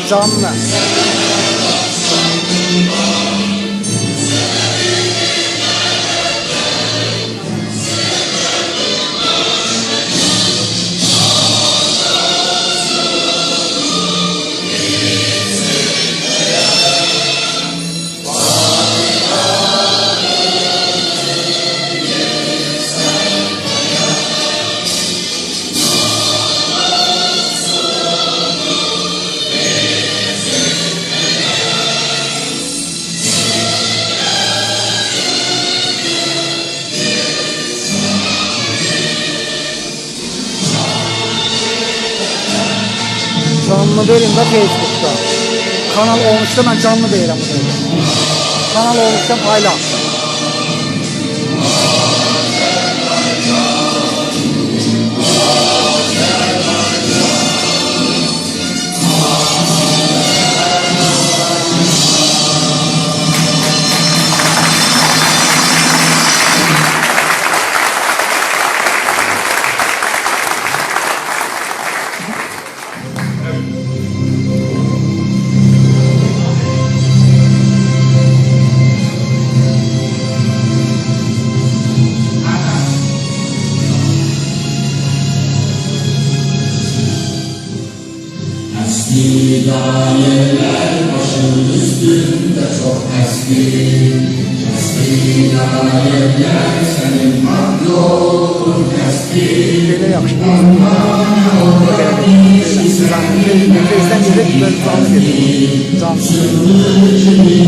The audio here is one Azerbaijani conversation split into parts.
Canlı. Canlı verin de Facebook'ta. Kanal olmuşsa ben canlı verirəm burada. Kanal olmuşsa paylaş. Dayeler başının üstünde çok eski. Eski dayeler senin hak yolun eski. Böyle yaxşı. Tezdən gedib böyle canlı gedir.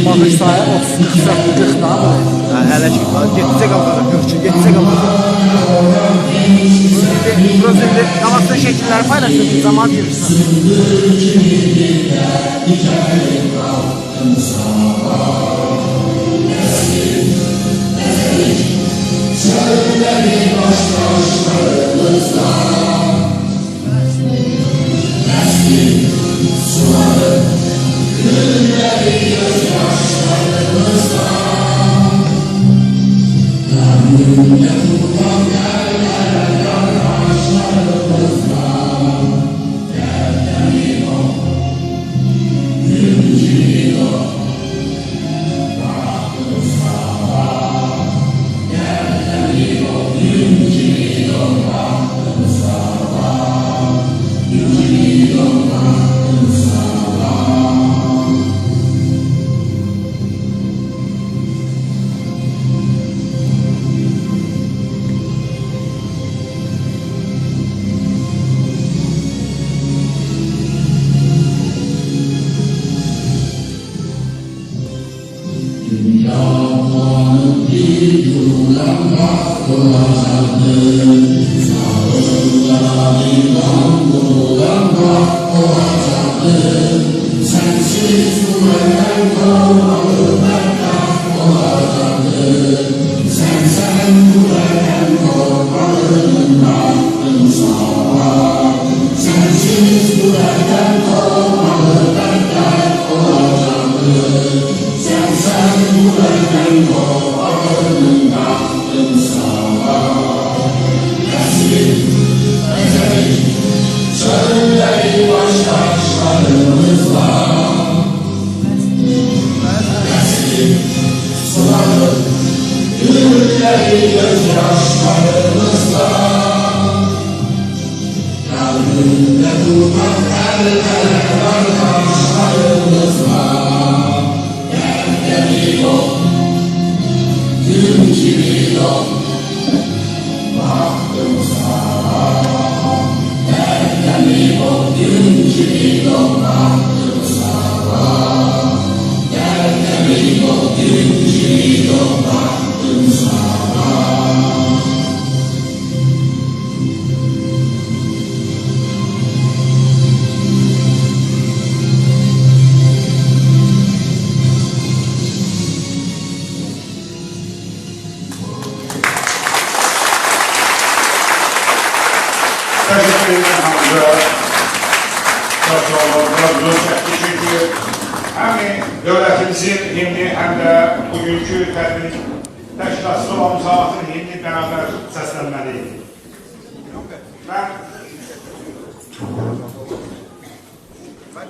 Bakış sayı 30-40'dan. Hələ ki, getsə qalacaq, yox ki, getsə qalacaq. Burası indi qalasın şəkilləri paylaşır, zaman verirsən. Söyleri baş başlarımızda Nesli suları Gülleri gözyaşlarımızda Gönlümde tutan yerlere yaraşlarımızda Dertleri o Gülcü o Bıraktım sana Dertleri o Gülcü o Bıraktım sana Gülcü o Bıraktım sana Dünyanın bir yolunda olacaktır. Sağlıklarından dolanda olacaktır. Sensiz bu evden doğmalı berkat olacaktır. Sen bu evden doğmalının aklın sağlar. Sensiz bu evden doğmalı berkat olacaktır. Sen bu evden doğmalının aklın sağlar. Nesli, ezeli, söyleri baştaşlarımızla. Nesli, suları, gülleri gözyaşlarımızla. Gönlümde tutan ellere kardeşlerimizla. Dertleri yok, gün gibi yok. Baktım sana, dertleri yok, gün gibi yok. Baktım sana, dertleri yok, gün gibi yok. Baktım sana. Teşekkür ederim Hamza. Çok sağ olun. Biraz çəkdi çünkü hem devletimizin himni hem de bugünkü tədbir təşkilatçısı olan müsabatın himni beraber səslənməliydi. Ben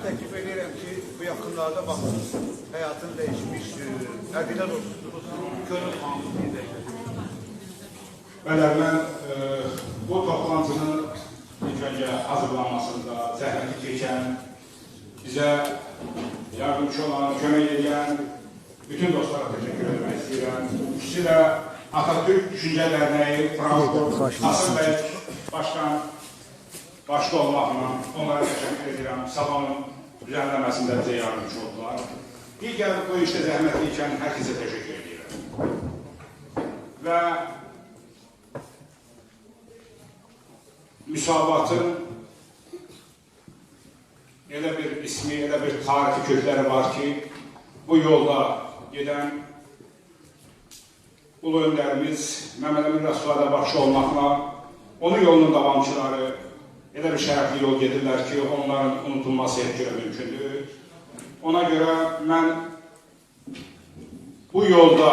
təklif edirəm ki, bu yaxınlarda baxın, həyatını dəyişmiş, ədilət olsunuz, Könül xanımı bir dəqiqə. Bəli, mən bu toplantının ilk öncə hazırlanmasında zəhməti çəkən, bizə yardımcı olan, kömək edən bütün dostlara təşəkkür etmək istəyirəm. Xüsusilə Atatürk Düşüncə Dərnəyi Transport Asım bəy başda olmaqla onlara təşəkkür edirəm. Salonun düzənləməsində bizə yardımcı oldular. Digər bu işdə zəhmət çəkən hər kəsə təşəkkür edirəm. Və müsabatın elə bir ismi, elə bir tarixi kökləri var ki, bu yolda gedən ulu öndərimiz Məhəmməd Əmin Rəsulzadə başçı olmaqla onun yolunun davamçıları elə bir şərəfli yol gedirlər ki, onların unutulması heç görə mümkündür. Ona görə mən bu yolda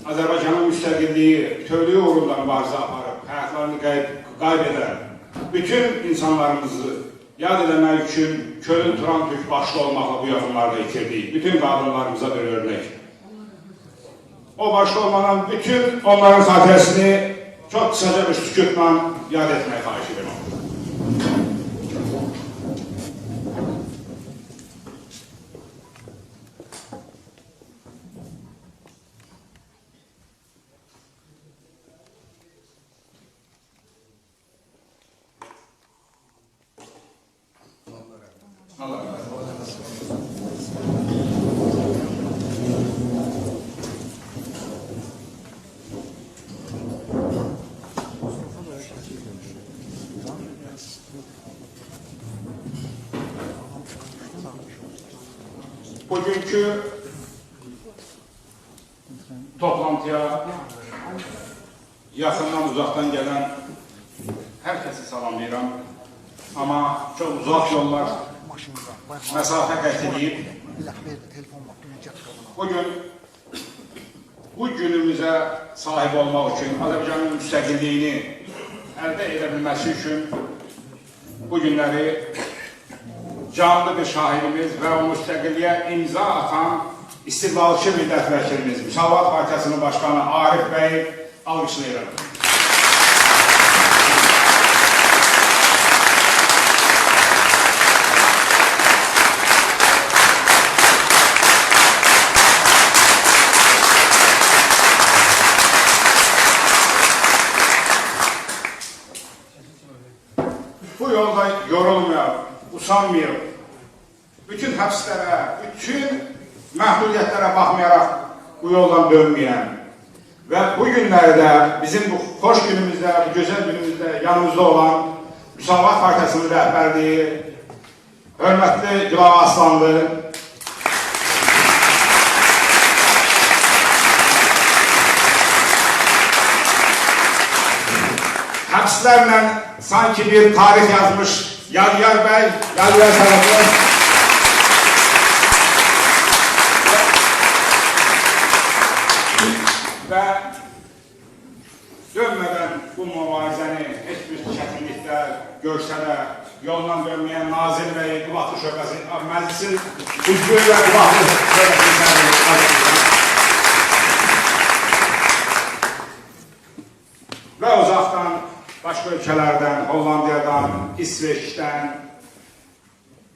Azərbaycanın müstəqilliyi, bütövlüyü uğrunda mübarizə aparıb, həyatlarını qaybedən bütün insanlarımızı yad eləmək üçün Könül Turan Türk başlı olmaqla bu yaxınlarda itirdik. Bütün qadınlarımıza bir örnek. O başlı olmadan bütün onların xatirəsini çok kısaca bir sükutla yad etməyi xahiş edirəm. Allah razı olsun. Bugünkü toplantıya yaxından uzaqdan gələn hər kəsi salamlayıram. Amma çox uzaq yollar məsafə qət edib. Bugün bu günümüzə sahib olmaq üçün, Azərbaycanın müstəqilliyini əldə edə bilməsi üçün bu günləri canlı bir şahidimiz və o müstəqilliyə imza atan istiqlalçı millət vəkilimiz, Müsavat Partiyasının başkanı Arif bəy alqışlayırım. Bu yolda yorulmayaq, usanmayaq, bütün həbslərə, bütün məhdudiyyətlərə baxmayaraq bu yoldan dönməyən və bu günlərdə bizim bu xoş günümüzdə, bu gözəl günümüzdə yanımızda olan Müsavat Partiyasının rəhbərliyi, hörmətli Gülav Aslanlı, həbslərlə sanki bir tarih yazmış Yadigar bəy, Yadigar tərəfə və dönmədən bu mübarizəni heç bir çətinliklər görsə də yoldan dönməyən Nazir bəy, Qubadlı şöbəsi, məclisin üzvü və Qubadlı şöbəsini və uzaqdan başqa ölkələrdən, Hollandiyadan,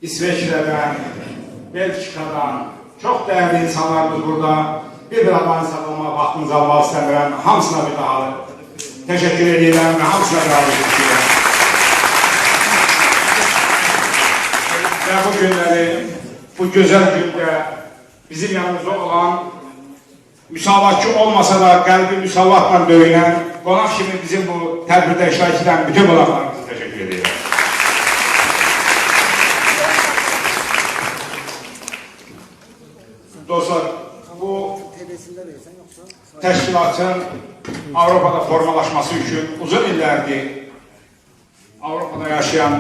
İsveçrədən, Belçikadan çox dəyərli insanlarımız burada. Bir adamın saxlama vaxtınızı almaq istəmirəm. Hamısına bir daha təşəkkür edirəm və hamısına bir daha edirəm. Və bu günləri, bu gözəl gündə bizim yanımızda olan müsavatçı olmasa da qəlbi müsavatla döyünən qonaq kimi bizim bu tədbirdə iştirak edən bütün qonaqlarımıza təşəkkür edirəm. Dostlar, bu təşkilatın Avropada formalaşması üçün uzun illərdir Avropada yaşayan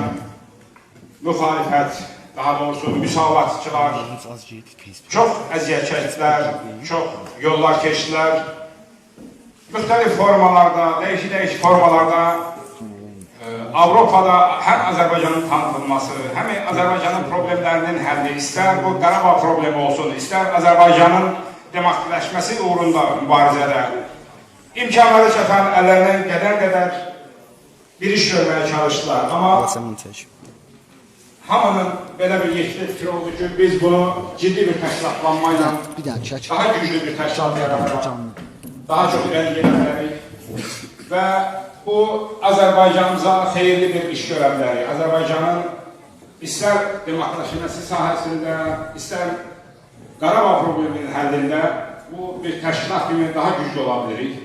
müxalifət, daha doğrusu müsavatçılar çox əziyyət çəkdilər, çox yollar keçdilər. Müxtəlif formalarda, dəyişik formalarda Avropada həm Azərbaycanın tanıtılması, həm Azərbaycanın problemlərinin həlli, istər bu Qarabağ problemi olsun, istər Azərbaycanın demokratləşməsi uğrunda mübarizədə imkanları çatan əllərindən qədər bir iş görməyə çalışdılar. Amma hamının belə bir yekli fikir oldu ki, biz bunu ciddi bir təşkilatlanmayla daha güclü bir təşkilat yaratarak daha çox irəli gedə bilərik və bu Azərbaycanımıza xeyirli bir iş görə bilərik. Azərbaycanın istər demokratləşməsi sahəsində, istər Qarabağ probleminin həllində bu bir təşkilat kimi daha güclü ola bilirik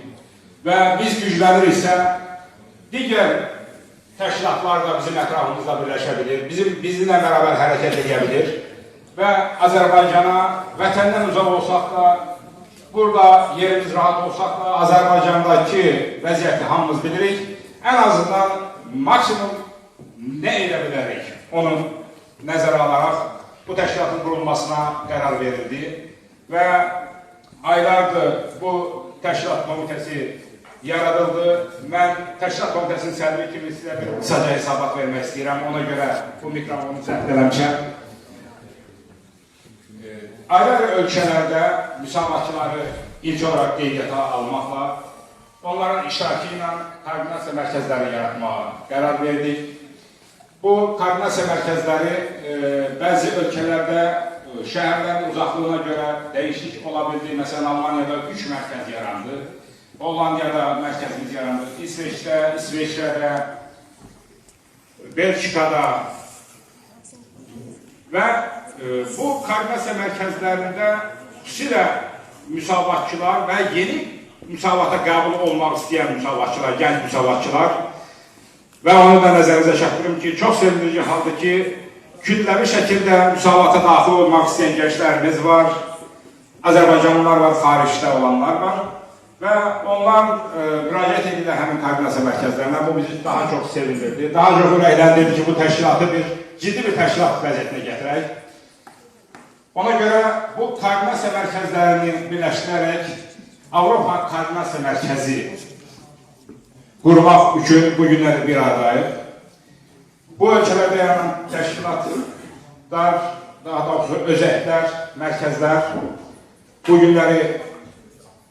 və biz gücləniriksə digər təşkilatlar da bizim ətrafımızda birləşə bilir, bizimlə bərabər hərəkət edə bilir və Azərbaycana vətəndən uzaq olsaq da, burada yerimiz rahat olsaq da, Azərbaycandakı vəziyyəti hamımız bilirik. Ən azından maksimum nə edə bilərik, onu nəzərə alaraq bu təşkilatın qurulmasına qərar verildi və aylardır bu təşkilat komitəsi yaradıldı. Mən təşkilat komitəsinin sədri kimi sizə bir qısaca hesabat vermək istəyirəm. Ona görə bu mikrofonu səhv eləmişəm. Ayrı-ayrı ölkələrdə müsavatçıları ilk olaraq qeydiyyata almaqla, onların iştirakı ilə koordinasiya mərkəzləri yaratmağa qərar verdik. Bu koordinasiya mərkəzləri bəzi ölkələrdə şəhərlərin uzaqlığına görə dəyişiklik ola bildi. Məsələn, Almaniyada 3 mərkəz yarandı, Hollandiyada mərkəzimiz yarandı, İsveçrədə, Belçikada və bu koordinasiya mərkəzlərində xüsusilə müsavatçılar və yeni müsavata qəbul olmaq istəyən müsavatçılar, gənc müsavatçılar və onu da nəzərinizə çatdırım ki, çox sevindirici haldır ki, kütləvi şəkildə müsavata daxil olmaq istəyən gənclərimiz var, Azərbaycanlılar var, xaricdə olanlar var və onlar müraciət edirlər həmin koordinasiya mərkəzlərinə. Bu bizi daha çox sevindirdi, daha çox ürəkləndirdi ki, bu təşkilatı ciddi bir təşkilat vəziyyətinə gətirək. Ona görə bu koordinasiya mərkəzlərini birləşdirərək Avropa Koordinasiya Mərkəzi qurmaq üçün bu günləri bir aradayıq. Bu ölkələrdə yaranan təşkilatlar, daha doğrusu özəklər, mərkəzlər bu günləri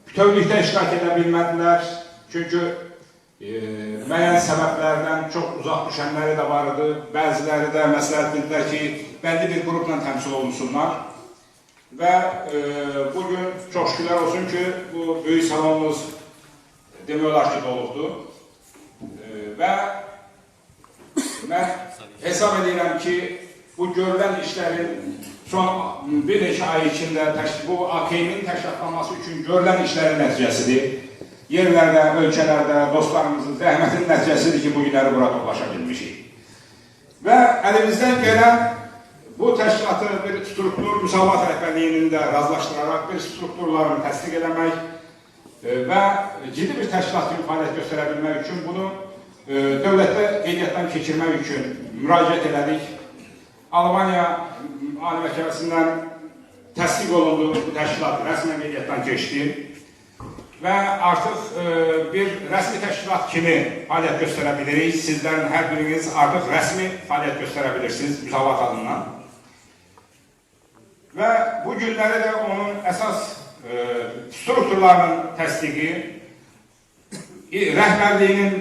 bütövlükdə iştirak edə bilmədilər. Çünki müəyyən səbəblərdən çox uzaq düşənləri də var idi. Bəziləri də məsləhət bildilər ki, bəlli bir qrupla təmsil olunsunlar. Və bugün çox şükürlər olsun ki, bu böyük salonumuz demək olar ki, doluqdur. Və mən hesab edirəm ki, bu görülən işlərin son bir neçə ay içində bu AKM-in təşkilatlanması üçün görülən işlərin nəticəsidir. Yerlərdə, ölkələrdə dostlarımızın zəhmətinin nəticəsidir ki, bu günləri bura toplaşa bilmişik. Və əlimizdən gələn bu təşkilatı bir struktur, müsavat rəhbərliyinin də razılaşdıraraq bir strukturlarını təsdiq eləmək və ciddi bir təşkilat kimi fəaliyyət göstərə bilmək üçün bunu dövlətdə qeydiyyatdan keçirmək üçün müraciət elədik. Almaniya Ali Məhkəməsindən təsdiq olundu, bu təşkilat rəsmən qeydiyyatdan keçdi və artıq bir rəsmi təşkilat kimi fəaliyyət göstərə bilirik. Sizlərin hər biriniz artıq rəsmi fəaliyyət göstərə bilirsiniz müsavat adından. Və bu günləri də onun əsas strukturlarının təsdiqi, rəhbərliyinin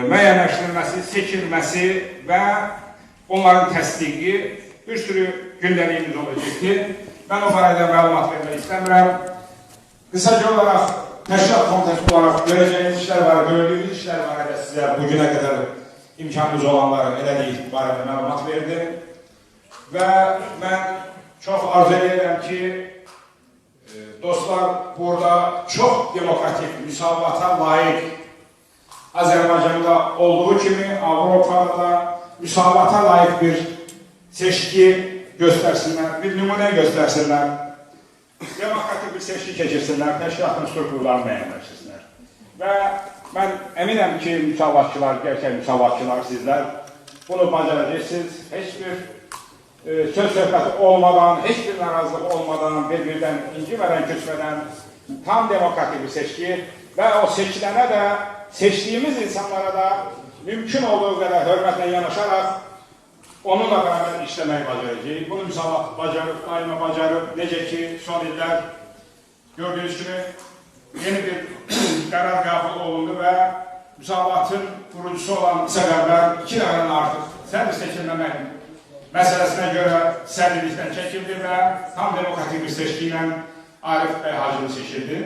müəyyənləşdirilməsi, seçilməsi və onların təsdiqi bir sürü gündəliyimiz olacaqdır. Mən o barədə məlumat vermək istəmirəm. Qısaca olaraq təşkilat komitəsi olaraq görəcəyiniz işlər var, gördüyünüz işlər barədə sizə bugünə qədər imkanınız olanları elədik barədə məlumat verdim. Və mən çox arzu edirəm ki, dostlar, burada çox demokratik, müsavata layiq Azərbaycanda olduğu kimi Avropada da müsavata layiq bir seçki göstərsinlər, bir nümunə göstərsinlər, demokratik bir seçki keçirsinlər, təşkilatın strukturlarını müəyyənləşdirsinlər. Və mən əminəm ki, müsavatçılar, gerçək müsavatçılar sizlər bunu bacaracaqsınız. Heç bir söz söhbəti olmadan, heç bir narazılıq olmadan, bir-birdən incimədən, köçmədən tam demokratik bir seçki və o seçilənə də, seçdiyimiz insanlara da mümkün olduğu qədər hörmətlə yanaşaraq onunla beraber işlemeyi bacaracağıq. Bunu müsavat bacarıb, daima bacarıb. Necə ki, son illər gördüğünüz gibi yeni bir qərar qəbul olundu və müsavatın kurucusu olan səbəblər 2 dəfədən artıq sədr seçilməmək məsələsinə görə sədrlikdən çəkildi və tam demokratik bir seçki ilə Arif bəy Hacılı seçildi.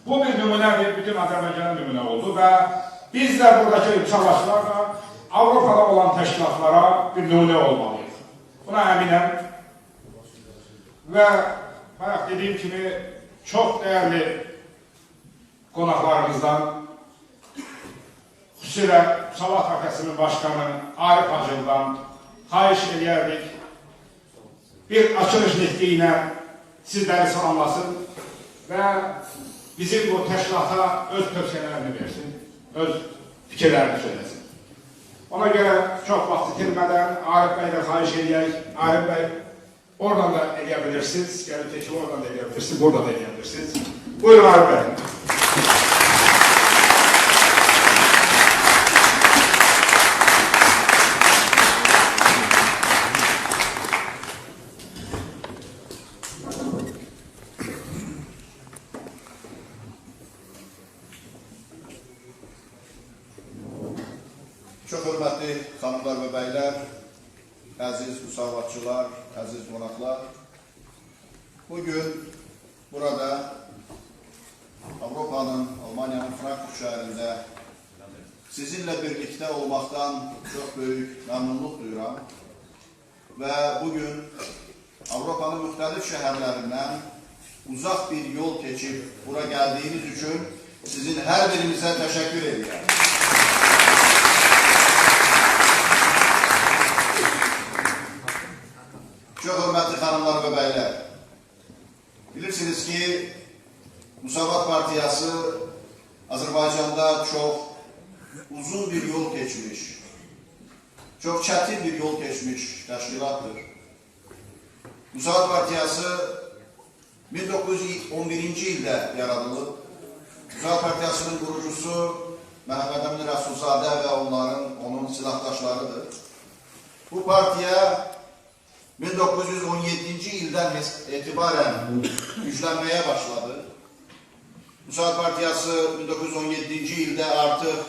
Bu bir nümunədir, bütün Azərbaycanın nümunə oldu və biz də buradakı müsavatçılarla Avropada olan təşkilatlara bir nümunə olmalıyıq. Buna əminəm və bayaq dediyim kimi çox dəyərli qonaqlarımızdan xüsusilə Müsavat Partiyasının başkanı Arif Hacılı'dan xahiş edərdik bir açılış nitqi ilə sizləri salamlasın və bizim bu təşkilata öz tövsiyələrini versin, öz fikirlərini söyləsin. Ona görə çox vaxt itirmədən Arif bəydən xahiş edək. Arif bəy, oradan da edə bilirsiniz, gəlib tekin oradan da edə bilirsiniz, burada da edə bilirsiniz. Buyurun Arif bəy. Çox hörmətli xanımlar və bəylər, əziz müsavatçılar, əziz qonaqlar. Bugün burada Avropanın, Almaniyanın Frankfurt şəhərində sizinlə birlikdə olmaqdan çox böyük məmnunluq duyuram. Və bugün Avropanın müxtəlif şəhərlərindən uzaq bir yol keçib bura gəldiyiniz üçün sizin hər birinizə təşəkkür edirəm. Çox hörmətli xanımlar və bəylər, bilirsiniz ki, Müsavat Partiyası Azərbaycanda çox uzun bir yol keçmiş, çox çətin bir yol keçmiş təşkilatdır. Müsavat Partiyası 1911-ci ildə yaradılıb. Müsavat Partiyasının qurucusu Məhəmməd Əmin Rəsulzadə və onun silahdaşlarıdır. Bu partiya 1917-ci ildən etibarən güclənməyə başladı. Müsavat Partiyası 1917-ci ildə artıq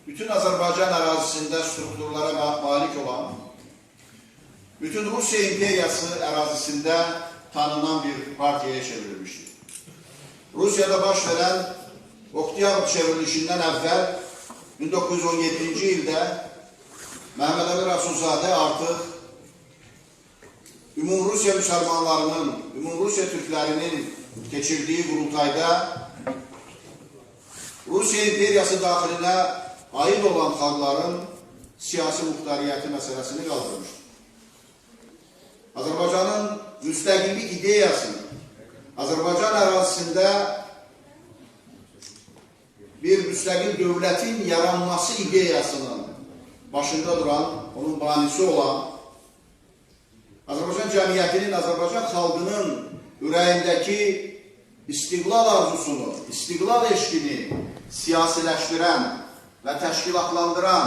bütün Azərbaycan ərazisində strukturlara malik olan, bütün Rusiya imperiyası ərazisində tanınan bir partiyaya çevrilmişdir. Rusiyada baş verən Oktyabr çevrilişindən əvvəl 1917-ci ildə Məhəmməd Əmin Rəsulzadə artıq Ümumrusiya müsəlmanlarının, Ümumrusiya türklərinin keçirdiyi qurultayda Rusiya imperiyası daxilinə aid olan xalqların siyasi muxtariyyəti məsələsini qaldırmışdır. Azərbaycanın müstəqillik ideyasını Azərbaycan ərazisində bir müstəqil dövlətin yaranması ideyasının başında duran, onun banisi olan Azərbaycan cəmiyyətinin, Azərbaycan xalqının ürəyindəki istiqlal arzusunu, istiqlal eşqini siyasiləşdirən və təşkilatlandıran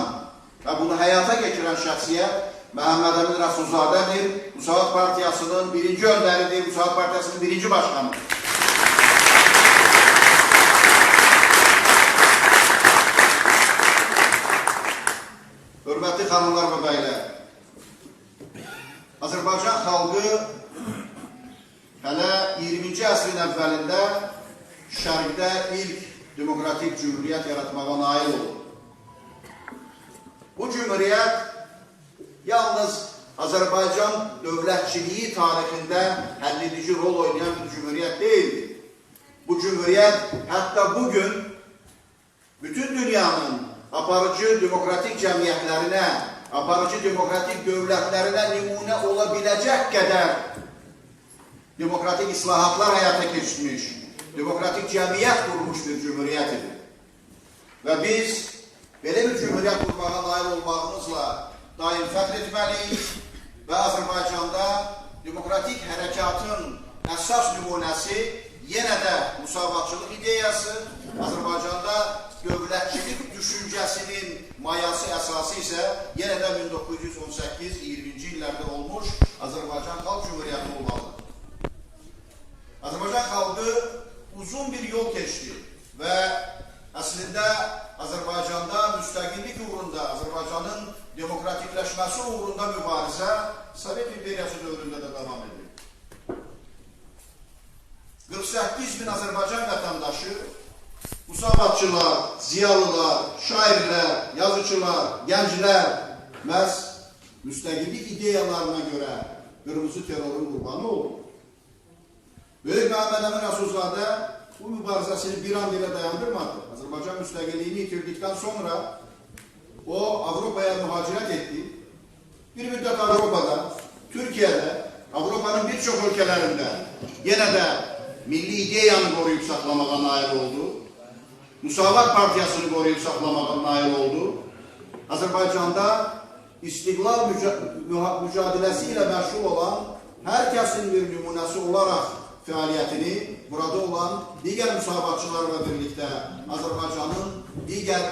və bunu həyata keçirən şəxsiyyət Məhəmməd Əmin Rəsulzadədir, Müsavat Partiyasının birinci öndəridir, Müsavat Partiyasının birinci başkanıdır. Hörmətli xanımlar və bəylər, Azərbaycan xalqı hələ 20-ci əsrin əvvəlində şərqdə ilk demokratik cümhuriyyət yaratmağa nail olur. Bu cümhuriyyət yalnız Azərbaycan dövlətçiliyi tarixində həlledici rol oynayan bir cümhuriyyət deyildir. Bu cümhuriyyət hətta bugün bütün dünyanın aparıcı demokratik cəmiyyətlərinə, aparıcı demokratik dövlətlərinə nümunə ola biləcək qədər demokratik islahatlar həyata keçirmiş, demokratik cəmiyyət qurmuş bir cümhuriyyət idi. Və biz belə bir cümhuriyyət qurmağa nail olmağımızla daim fəxr etməliyik və Azərbaycanda demokratik hərəkatın əsas nümunəsi yenə də müsavatçılıq ideyası, Azərbaycanda dövlətçilik düşüncəsinin mayası əsası isə yenə də 1918-20-ci illərdə olmuş Azərbaycan Xalq Cümhuriyyəti olmalıdır. Azərbaycan xalqı uzun bir yol keçdi və əslində Azərbaycanda müstəqillik uğrunda, Azərbaycanın demokratikləşməsi uğrunda mübarizə Sovet İmperiyası dövründə də davam edir. 48 bin Azərbaycan vətəndaşı, müsavatçılar, ziyalılar, şairlər, yazıcılar, gənclər məhz müstəqillik ideyalarına görə qırmızı terrorun qurbanı oldu. Böyük Məhəmməd Əmin Rəsulzadə bu mübarizəsini bir an belə dayandırmadı. Azərbaycan müstəqilliyini itirdikdən sonra o Avropaya mühacirət etdi. Bir müddət Avropada, Türkiyədə, Avropanın bir çox ölkələrində yenə də milli ideyanı qoruyub saxlamağa nail oldu. Müsavat Partiyasını qoruyub saxlamağa nail oldu. Azərbaycanda istiqlal mücadiləsi ilə məşğul olan hər kəsin bir nümunəsi olaraq fəaliyyətini burada olan digər müsavatçılarla birlikdə Azərbaycanın digər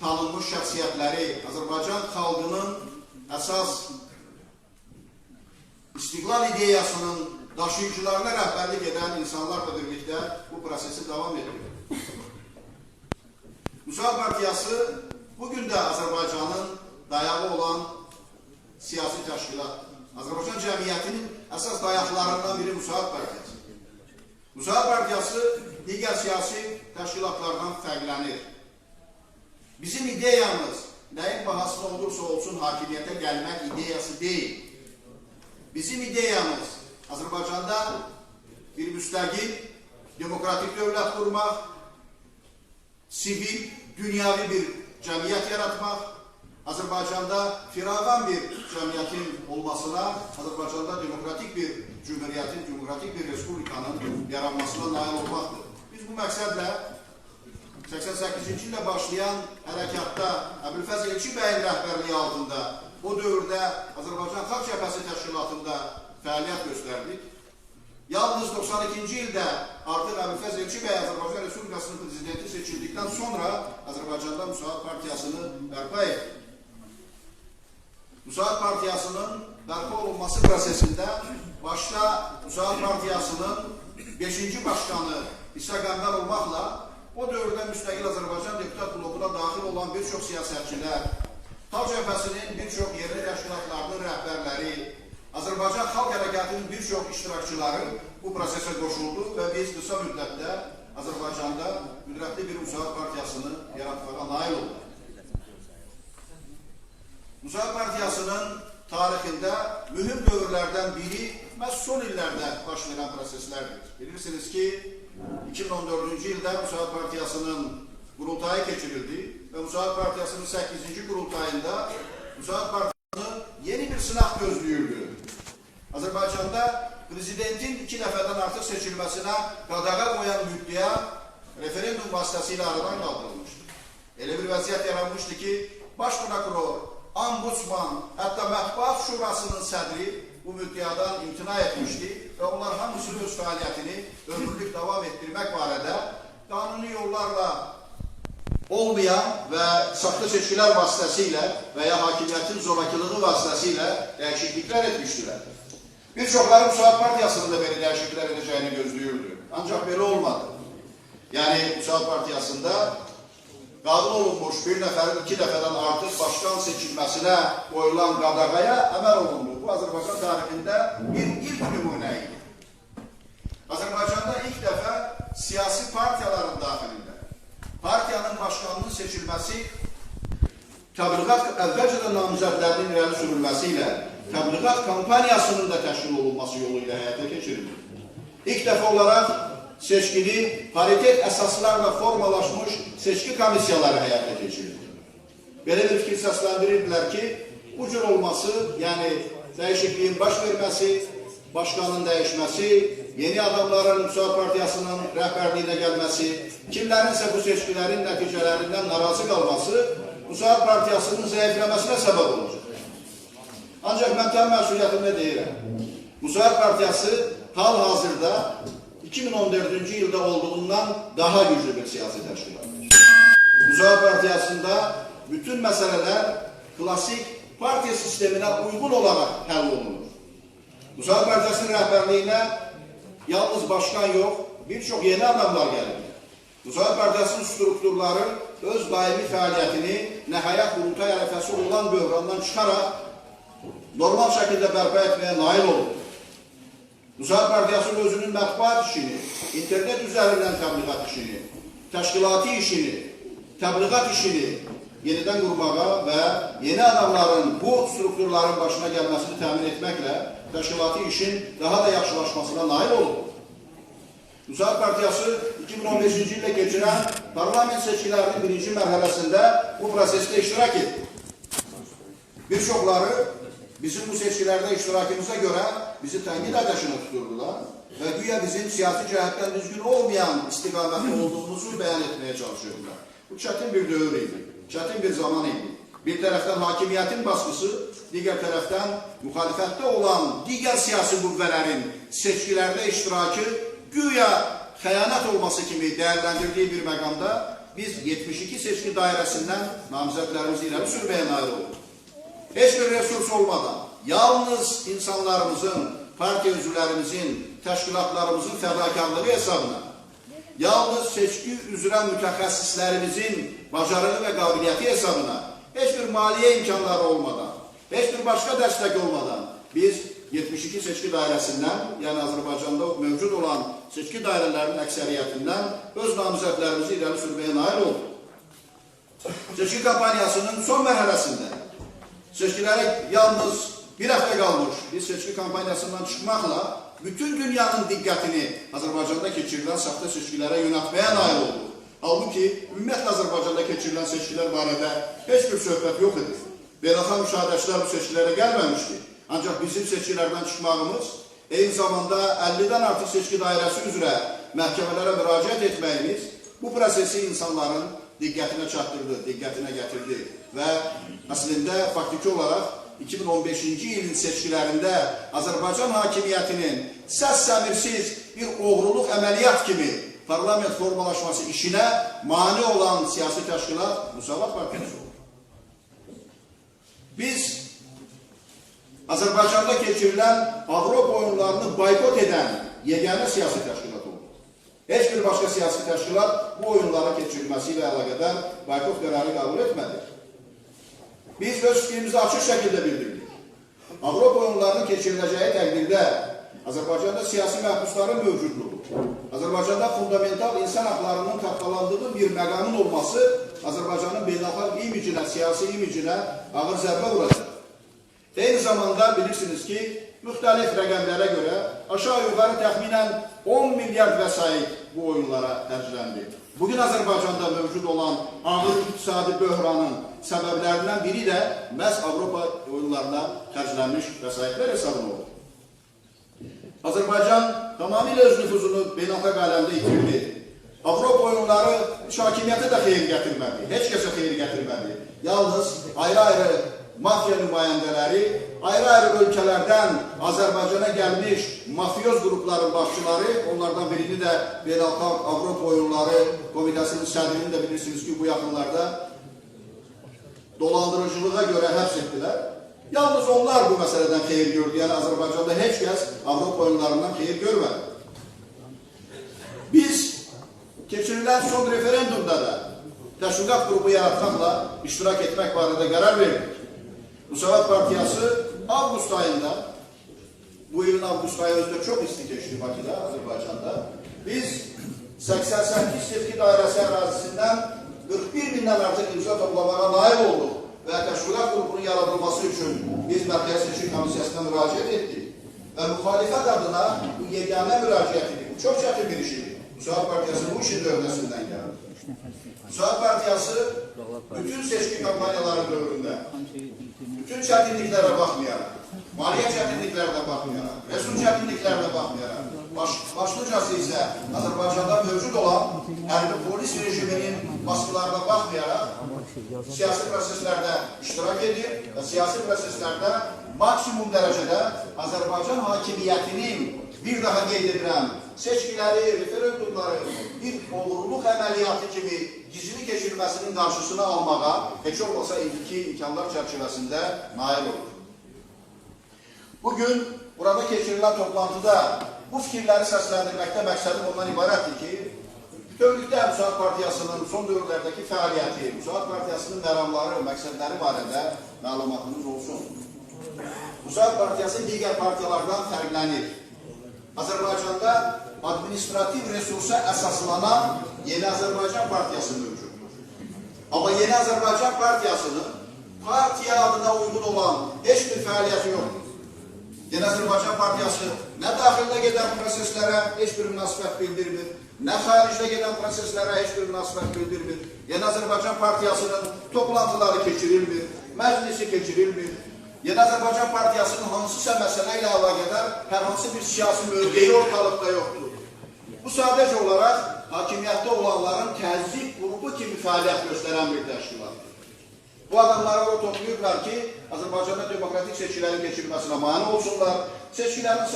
tanınmış şəxsiyyətləri, Azərbaycan xalqının əsas istiqlal ideyasının daşıyıcılarına rəhbərlik edən insanlarla birlikdə bu prosesi davam ediyor. Müsavat Partiyası bugün də Azərbaycanın dayağı olan siyasi təşkilatdır. Azərbaycan cəmiyyətinin əsas dayaqlarından biri Müsavat Partiyası. Müsavat Partiyası digər siyasi təşkilatlardan fərqlənir. Bizim ideyamız nəyin bahasına olursa olsun hakimiyyətə gəlmək ideyası deyil. Bizim ideyamız Azərbaycanda bir müstəqil, demokratik dövlət qurmaq, sivil, dünyavi bir cəmiyyət yaratmaq, Azərbaycanda firavan bir cəmiyyətin olmasına, Azərbaycanda demokratik bir cümhuriyyətin, demokratik bir respublikanın yaranmasına nail olmaqdır. Biz bu məqsədlə 88-ci ildə başlayan hərəkatda Əbülfəz Elçi bəyin rəhbərliyi altında o dövrdə Azərbaycan Xalq Cəbhəsi təşkilatında fəaliyyət göstərdik. Yalnız 92-ci ildə artıq Əbülfəz Elçi bəy Azərbaycan Respublikasının prezidenti seçildikdən sonra Azərbaycanda Müsavat Partiyasını bərpa etdi. Müsavat Partiyasının bərpa olunması prosesində başda Müsavat Partiyasının 5-ci başkanı İsa Qəmbər olmaqla o dövrdə müstəqil Azərbaycan deputat blokuna daxil olan bir çox siyasətçilər, Xalq Cəbhəsinin bir çox yerli təşkilatlarının rəhbərləri, Azərbaycan Xalq Hərəkatının bir çox iştirakçıları bu prosesə qoşuldu və biz qısa müddətdə Azərbaycanda qüdrətli bir Müsavat Partiyasını yaratmağa nail oldu. Müsavat Partiyasının tarixində mühüm dövrlərdən biri məhz son illərdə baş verən proseslərdir. Bilirsiniz ki, 2014-cü ildə Müsavat Partiyasının qurultayı keçirildi və Müsavat Partiyasının 8-ci qurultayında Müsavat Partiyasını yeni bir sınaq gözləyirdi. Azərbaycanda prezidentin 2 dəfədən artıq seçilməsinə qadağa qoyan müddəa referendum vasitəsilə aradan qaldırılmışdı. Elə bir vəziyyət yaranmışdı ki, baş prokuror, ombudsman, hətta Mətbuat Şurasının sədri bu müddəadan imtina etmişdi və onlar hamısı öz fəaliyyətini ömürlük davam etdirmək barədə qanuni yollarla olmayan və saxta seçkilər vasitəsilə və ya hakimiyyətin zorakılığı vasitəsilə dəyişikliklər etmişdilər. Bir çoxları Müsavat Partiyasının da belə dəyişikliklər edəcəyini gözləyirdi. Ancaq belə olmadı. Yəni, Müsavat Partiyasında qadın olunmuş bir nəfərin 2 dəfədən artıq başkan seçilməsinə qoyulan qadağaya əməl olundu. Bu, Azərbaycan tarixində bir ilk nümunə idi. Azərbaycanda ilk dəfə siyasi partiyaların daxilində partiyanın başkanının seçilməsi təbliğat əvvəlcədən namizədlərinin irəli sürülməsi ilə təbliğat kampaniyasının da təşkil olunması yolu ilə həyata keçirilir. İlk dəfə olaraq seçkini paritet əsaslarla formalaşmış seçki komissiyaları həyata keçirilir. Belə bir fikir səsləndirirdilər ki, bu cür olması, yəni dəyişikliyin baş verməsi, başkanın dəyişməsi, yeni adamların Müsavat Partiyasının rəhbərliyinə gəlməsi, kimlərinsə bu seçkilərin nəticələrindən narazı qalması Müsavat Partiyasının zəifləməsinə səbəb olacaq. Ancaq mən tam məsuliyyətimlə deyirəm. Müsavat Partiyası hal-hazırda 2014-cü ildə olduğundan daha güclü bir siyasi təşkilatdır. Müsavat Partiyasında bütün məsələlər klasik partiya sisteminə uyğun olaraq həll olunur. Müsavat Partiyasının rəhbərliyinə yalnız başkan yox, bir çox yeni adamlar gəlir. Müsavat Partiyasının strukturları öz daimi fəaliyyətini nəhayət qurultay ərəfəsi olan böhrandan çıxaraq normal şəkildə bərpa etməyə nail olur. Müsavat Partiyasının özünün mətbuat işini, internet üzərindən təbliğat işini, təşkilati işini, təbliğat işini yenidən qurmağa və yeni adamların bu strukturların başına gəlməsini təmin etməklə təşkilati işin daha da yaxşılaşmasına nail olur. Müsavat Partiyası 2015-ci ildə keçirən parlament seçkilərinin birinci mərhələsində bu prosesdə iştirak etdi. Bir çoxları bizim bu seçkilərdə iştirakımıza görə bizi tənqid ateşinə tuturdular və güya bizim siyasi cəhətdən düzgün olmayan istiqamətli olduğumuzu bəyan etməyə çalışıyorlar. Bu çətin bir dövr idi, çətin bir zaman idi. Bir tərəfdən hakimiyyətin baskısı, digər tərəfdən müxalifətdə olan digər siyasi qüvvələrin seçkilərdə iştirakı güya xəyanət olması kimi dəyərləndirdiyi bir məqamda biz 72 seçki dairəsindən namizədlərimizi iləri sürməyə nail olduq. Heç bir resurs olmadan, yalnız insanlarımızın, partiya üzvlərimizin, təşkilatlarımızın fədakarlığı hesabına, yalnız seçki üzrə mütəxəssislərimizin bacarığı və qabiliyyəti hesabına, heç bir maliyyə imkanları olmadan, heç bir başqa dəstək olmadan biz 72 seçki dairəsindən, yəni Azərbaycanda mövcud olan seçki dairələrinin əksəriyyətindən öz namizədlərimizi irəli sürməyə nail oldu. Seçki kampaniyasının son mərhələsində seçkilərə yalnız bir həftə qalmış biz seçki kampaniyasından çıxmaqla bütün dünyanın diqqətini Azərbaycanda keçirilən saxta seçkilərə yönəltməyə nail oldu. Halbuki, ümumiyyətlə Azərbaycanda keçirilən seçkilər barədə heç bir söhbət yox idi. Beynəlxalq müşahidəçilər bu seçkilərə gəlməmişdi. Ancaq bizim seçkilərdən çıxmağımız, eyni zamanda 50-dən artıq seçki dairəsi üzrə məhkəmələrə müraciət etməyimiz bu prosesi insanların diqqətinə çatdırdı, diqqətinə gətirdi və əslində faktiki olaraq 2015-ci ilin seçkilərində Azərbaycan hakimiyyətinin səs-səmirsiz bir oğruluq əməliyyat kimi parlament formalaşması işinə mane olan siyasi təşkilat Müsavat Partiyası oldu. Biz Azərbaycanda keçirilən Avropa oyunlarını boykot edən yeganə siyasi təşkilat oldu. Heç bir başqa siyasi təşkilat bu oyunlara keçirilməsi ilə əlaqədar boykot qərarı qəbul etmədi. Biz öz fikrimizi açıq şəkildə bildirdik. Avropa oyunlarının keçiriləcəyi təqdirdə Azərbaycanda siyasi məhbusların mövcudluğu, Azərbaycanda fundamental insan haqlarının tapdalandığı bir məqamın olması Azərbaycanın beynəlxalq imicinə, siyasi imicinə ağır zərbə vuracaq. Eyni zamanda bilirsiniz ki, müxtəlif rəqəmlərə görə aşağı-yuxarı təxminən 10 milyard vəsait bu oyunlara xərcləndi. Bugün Azərbaycanda mövcud olan ağır iqtisadi böhranın səbəblərindən biri də məhz Avropa oyunlarına xərclənmiş vəsaitlər hesabına olur. Azərbaycan tamamilə öz nüfuzunu beynəlxalq aləmdə itirdi. Avropa oyunları hakimiyyətə də xeyir gətirmədi, heç kəsə xeyir gətirmədi. Yalnız ayrı-ayrı mafiya nümayəndələri, ayrı-ayrı ölkələrdən Azərbaycana gəlmiş mafioz qrupların başçıları, onlardan birini də Beynəlxalq Avropa Oyunları Komitəsinin sədrini də bilirsiniz ki, bu yaxınlarda dolandırıcılığa görə həbs etdilər. Yalnız onlar bu məsələdən xeyir gördü, yəni Azərbaycanda heç kəs Avropa oyunlarından xeyir görmədi. Biz keçirilən son referendumda da təşviqat qrupu yaratmaqla iştirak etmək barədə qərar verdik. Müsavat Partiyası avqust ayında, bu ilin avqust ayı özdə çox isti keçdi Bakıda, Azərbaycanda, biz 88 seçki dairəsi ərazisindən 41 bindən artıq imza toplamağa nail olduq və təşviqat qrupunun yaradılması üçün biz Mərkəzi Seçki Komissiyasına müraciət etdik və müxalifət adına bu yeganə müraciət edik. Bu çox çətin bir iş idi. Müsavat Partiyası bu işin dövrəsindən gəldi. Müsavat Partiyası bütün seçki kampanyaları dövründə, bütün çətinliklərə baxmayaraq, maliyyə çətinliklərə baxmayaraq, resurs çətinliklərə baxmayaraq, başlıcası isə Azərbaycanda mövcud olan hərbi polis rejiminin baskılarına baxmayaraq siyasi proseslərdə iştirak edir və siyasi proseslərdə maksimum dərəcədə Azərbaycan hakimiyyətinin, bir daha qeyd edirəm, seçkiləri, referendumları bir oğurluq əməliyyatı kimi gizli keçirilməsinin qarşısını almağa heç olmasa indiki imkanlar çərçivəsində nail olur. Bugün burada keçirilən toplantıda bu fikirləri səsləndirməkdə məqsədim ondan ibarətdir ki, bütövlükdə Müsavat Partiyasının son dövrlərdəki fəaliyyəti, Müsavat Partiyasının məramları, məqsədləri barədə məlumatımız olsun. Müsavat Partiyası digər partiyalardan fərqlənir. Azərbaycanda administrativ resursa əsaslanan Yeni Azərbaycan Partiyası mövcuddur. Amma Yeni Azərbaycan Partiyasının partiya adına uyğun olan heç bir fəaliyyəti yoxdur. Yeni Azərbaycan Partiyası nə daxildə gedən proseslərə heç bir münasibət bildirmir, nə xaricdə gedən proseslərə heç bir münasibət bildirmir. Yeni Azərbaycan Partiyasının toplantıları keçirilmir, məclisi keçirilmir. Yeni Azərbaycan Partiyasının hansısa məsələ ilə əlaqədar hər hansı bir siyasi mövqeyi ortalıqda yoxdur. Bu sadəcə olaraq hakimiyyətdə olanların təzyiq qrupu kimi fəaliyyət göstərən bir təşkilatdır. Bu adamları o toplayıblar ki, Azərbaycanda demokratik seçkilərin keçirilməsinə mane olsunlar, seçkilərin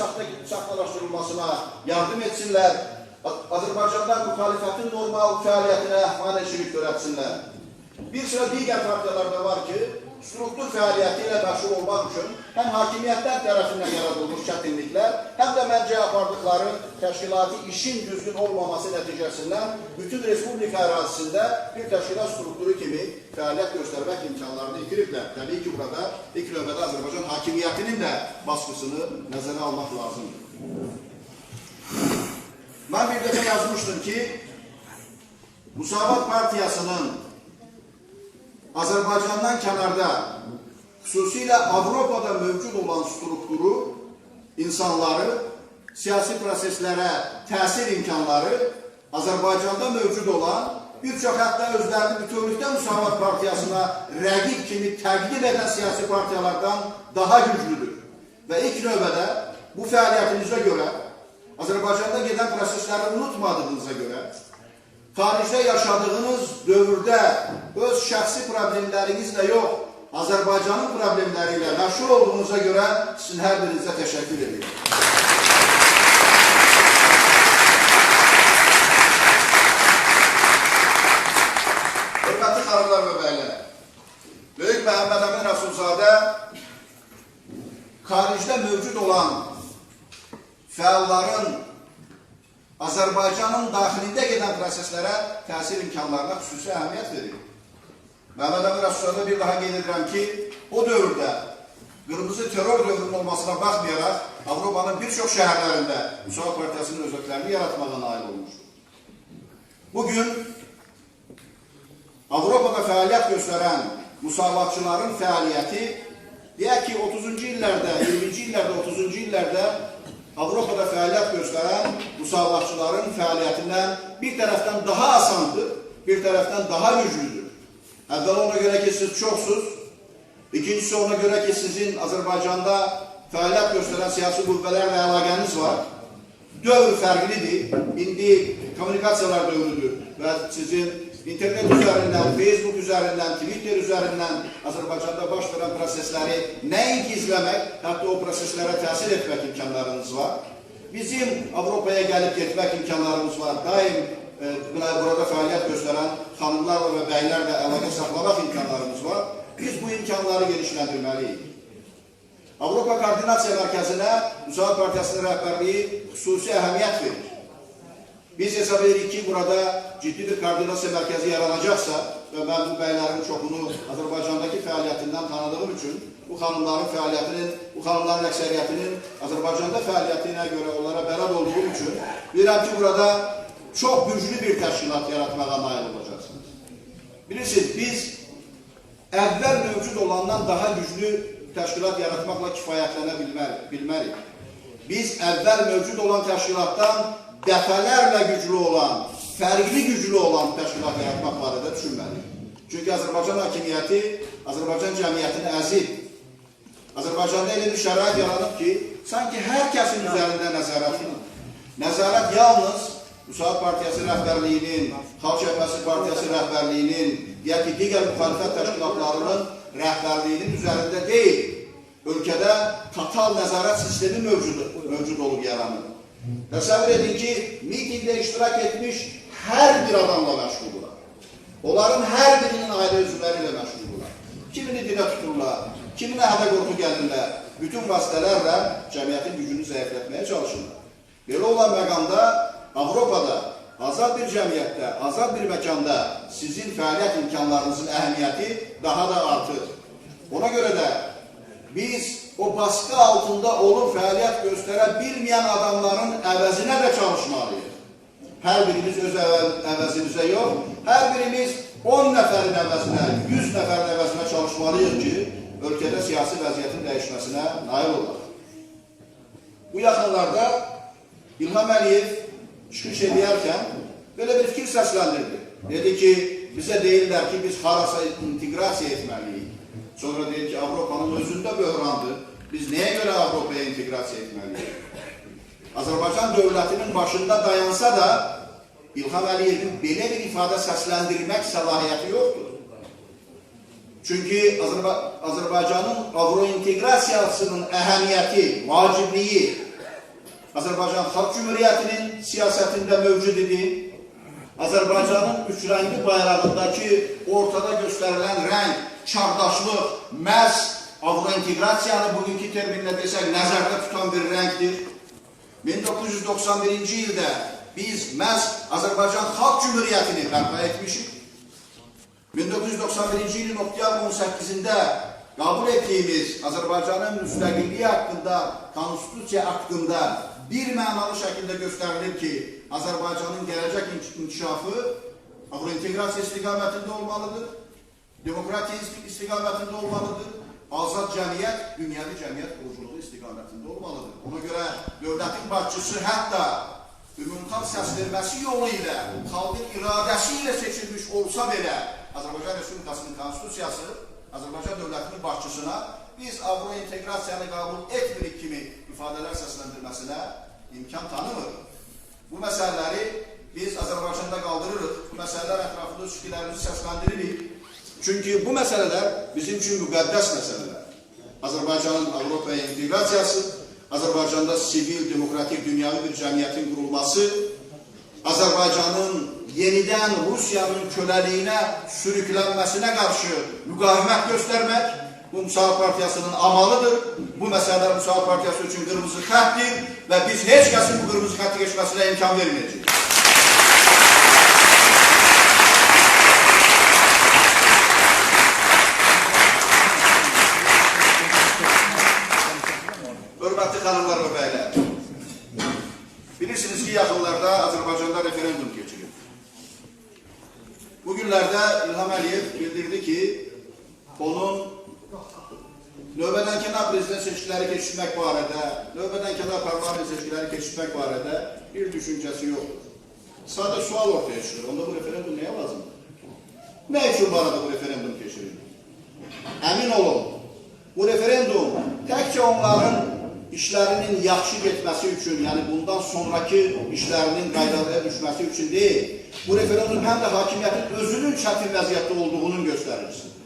saxtalaşdırılmasına yardım etsinlər, Azərbaycanda müxalifətin normal fəaliyyətinə maneçilik törətsinlər. Bir sıra digər partiyalarda var ki, struktur fəaliyyəti ilə məşğul olmaq üçün həm hakimiyyətlər tərəfindən yaradılmış çətinliklər, həm də məncə apardıqları təşkilati işin düzgün olmaması nəticəsindən bütün respublika ərazisində bir təşkilat strukturu kimi fəaliyyət göstərmək imkanlarını itiriblər. Təbii ki, burada ilk növbədə Azərbaycan hakimiyyətinin də baskısını nəzərə almaq lazımdır. Mən bir dəfə yazmışdım ki, Müsavat Partiyasının Azərbaycandan kənarda, xüsusilə Avropada mövcud olan strukturu, insanları, siyasi proseslərə təsir imkanları Azərbaycanda mövcud olan bir çox hətta özlərini bütövlükdə Müsavat Partiyasına rəqib kimi təqdim edən siyasi partiyalardan daha güclüdür. Və ilk növbədə bu fəaliyyətinizə görə, Azərbaycanda gedən prosesləri unutmadığınıza görə, tarixdə yaşadığınız dövrdə öz şəxsi problemlərinizlə yox, Azərbaycanın problemləri ilə məşğul olduğunuza görə sizin hər birinizə təşəkkür edirəm. Hörmətli xanımlar və bəylər, Böyük Məhəmməd Əmin Rəsulzadə xaricdə mövcud olan fəalların Azərbaycanın daxilində gedən proseslərə təsir imkanlarına xüsusi əhəmiyyət verir. Məhəmməd Əmin Rəsulzadə bir daha qeyd edirəm ki, o dövrdə qırmızı terror dövrünün olmasına baxmayaraq, Avropanın bir çox şəhərlərində Müsavat Partiyasının özəklərini yaratmağa nail olmuşdur. Bugün Avropada fəaliyyət göstərən müsavatçıların fəaliyyəti, deyək ki, 30-cu illərdə, 20-ci illərdə, 30-cu illərdə Avropada fəaliyyət göstərən müsavatçıların fəaliyyətindən bir tərəfdən daha asandır, bir tərəfdən daha güclüdür. Əvvəl ona görə ki, siz çoxsuz, ikincisi ona görə ki, sizin Azərbaycanda fəaliyyət göstərən siyasi qüvvələrlə əlaqəniz var. Dövr fərqlidir, indi kommunikasiyalar dövrüdür və sizin internet üzərindən, Facebook üzərindən, Twitter üzərindən Azərbaycanda baş verən prosesləri nəinki izləmək, hətta o proseslərə təsir etmək imkanlarınız var. Bizim Avropaya gəlib getmək imkanlarımız var. Daim burada fəaliyyət göstərən xanımlarla və bəylərlə əlaqə saxlamaq imkanlarımız var. Biz bu imkanları genişləndirməliyik. Avropa Koordinasiya Mərkəzinə Müsavat Partiyasının rəhbərliyi xüsusi əhəmiyyət verir. Biz hesab edirik ki, burada ciddi bir koordinasiya mərkəzi yaranacaqsa və mən bu bəylərin çoxunu Azərbaycandakı fəaliyyətindən tanıdığım üçün bu xanımların fəaliyyətinin, bu xanımların əksəriyyətinin Azərbaycanda fəaliyyətinə görə onlara bələd olduğum üçün bilirəm ki, burada çox güclü bir təşkilat yaratmağa nail olacaqsınız. Bilirsiniz, biz əvvəl mövcud olandan daha güclü təşkilat yaratmaqla kifayətlənə bilmərik. Biz əvvəl mövcud olan təşkilatdan dəfələrlə güclü olan, fərqli güclü olan təşkilat yaratmaq barədə düşünməliyik. Çünki Azərbaycan hakimiyyəti Azərbaycan cəmiyyətini əzib. Azərbaycanda elə bir şərait yaranıb ki, sanki hər kəsin üzərində nəzarət var. Nəzarət yalnız Müsavat Partiyası rəhbərliyinin, Xalq Cəbhəsi Partiyası rəhbərliyinin, deyək ki, digər müxalifət təşkilatlarının rəhbərliyinin üzərində deyil. Ölkədə total nəzarət sistemi mövcud olub yaranır. Təsəvvür edin ki, mitingdə iştirak etmiş hər bir adamla məşğuldular. Onların hər birinin ailə üzvləri ilə məşğuldular. Kimini dilə tuturlar, kiminə hədə qorxu gəlirlər, bütün vasitələrlə cəmiyyətin gücünü zəiflətməyə çalışırlar. Belə olan məqamda Avropada, azad bir cəmiyyətdə, azad bir məkanda sizin fəaliyyət imkanlarınızın əhəmiyyəti daha da artır. Ona görə də biz o baskı altında olub fəaliyyət göstərə bilməyən adamların əvəzinə də çalışmalıyıq. Hər birimiz öz əvəzimizə yox, hər birimiz 10 nəfərin əvəzinə, 100 nəfərin əvəzinə çalışmalıyıq ki, ölkədə siyasi vəziyyətin dəyişməsinə nail olaq. Bu yaxınlarda İlham Əliyev çıxış edərkən belə bir fikir səsləndirdi. Dedi ki, bizə deyirlər ki, biz harasa inteqrasiya etməliyik. Sonra deyir ki, Avropanın özündə böhrandır. Biz nəyə görə Avropaya inteqrasiya etməliyik? Azərbaycan dövlətinin başında dayansa da İlham Əliyevin belə bir ifadə səsləndirmək səlahiyyəti yoxdur. Çünki Azərbaycanın avrointeqrasiyasının əhəmiyyəti, vacibliyi Azərbaycan Xalq Cümhuriyyətinin siyasətində mövcud idi. Azərbaycanın üçrəngli bayrağındakı ortada göstərilən rəng, çağdaşlıq, məhz avrointeqrasiyanı bugünkü terminlə desək nəzərdə tutan bir rəngdir. 1991-ci ildə biz məhz Azərbaycan Xalq Cümhuriyyətini bərpa etmişik. 1991-ci ilin oktyabr 18-də qəbul etdiyimiz Azərbaycanın müstəqilliyi haqqında, konstitusiya haqqında bir mənalı şəkildə göstərilir ki, Azərbaycanın gələcək inkişafı avrointeqrasiya istiqamətində olmalıdır, demokratiya istiqamətində olmalıdır, azad cəmiyyət, dünyəvi cəmiyyət quruculuğu istiqamətində olmalıdır. Ona görə dövlətin başçısı hətta ümumxalq səsverməsi yolu ilə, xalqın iradəsi ilə seçilmiş olsa belə, Azərbaycan Respublikasının konstitusiyası Azərbaycan dövlətinin başçısına biz avrointeqrasiyanı qəbul etmirik kimi ifadələr səsləndirməsinə imkan tanımır. Bu məsələləri biz Azərbaycanda qaldırırıq, bu məsələlər ətrafında fikirlərimizi səsləndiririk. Çünki bu məsələlər bizim üçün müqəddəs məsələlər. Azərbaycanın Avropaya inteqrasiyası, Azərbaycanda sivil, demokratik, dünyavi bir cəmiyyətin qurulması, Azərbaycanın yenidən Rusiyanın köləliyinə sürüklənməsinə qarşı müqavimət göstərmək bu Müsavat Partiyasının amalıdır. Bu məsələlər Müsavat Partiyası üçün qırmızı xəttdir və biz heç kəsin bu qırmızı xətti geçməsinə imkan verməyəcəyik. Hörmətli xanımlar və bəylər, bilirsiniz ki, yaxınlarda Azərbaycanda referendum keçirir. Bu günlərdə İlham Əliyev bildirdi ki, onun növbədənkənar prezident seçkiləri keçirmək barədə, növbədənkənar parlament seçkiləri keçirmək barədə bir düşüncəsi yoxdur. Sadə sual ortaya çıxır. Onda bu referendum nəyə lazımdır? Nə üçün barədə bu referendum keçirilir? Əmin olun, bu referendum təkcə onların işlərinin yaxşı getməsi üçün, yəni bundan sonraki işlərinin qaydalara düşməsi üçün deyil, bu referendum həm də hakimiyyətin özünün çətin vəziyyətdə olduğunun göstəricisidir.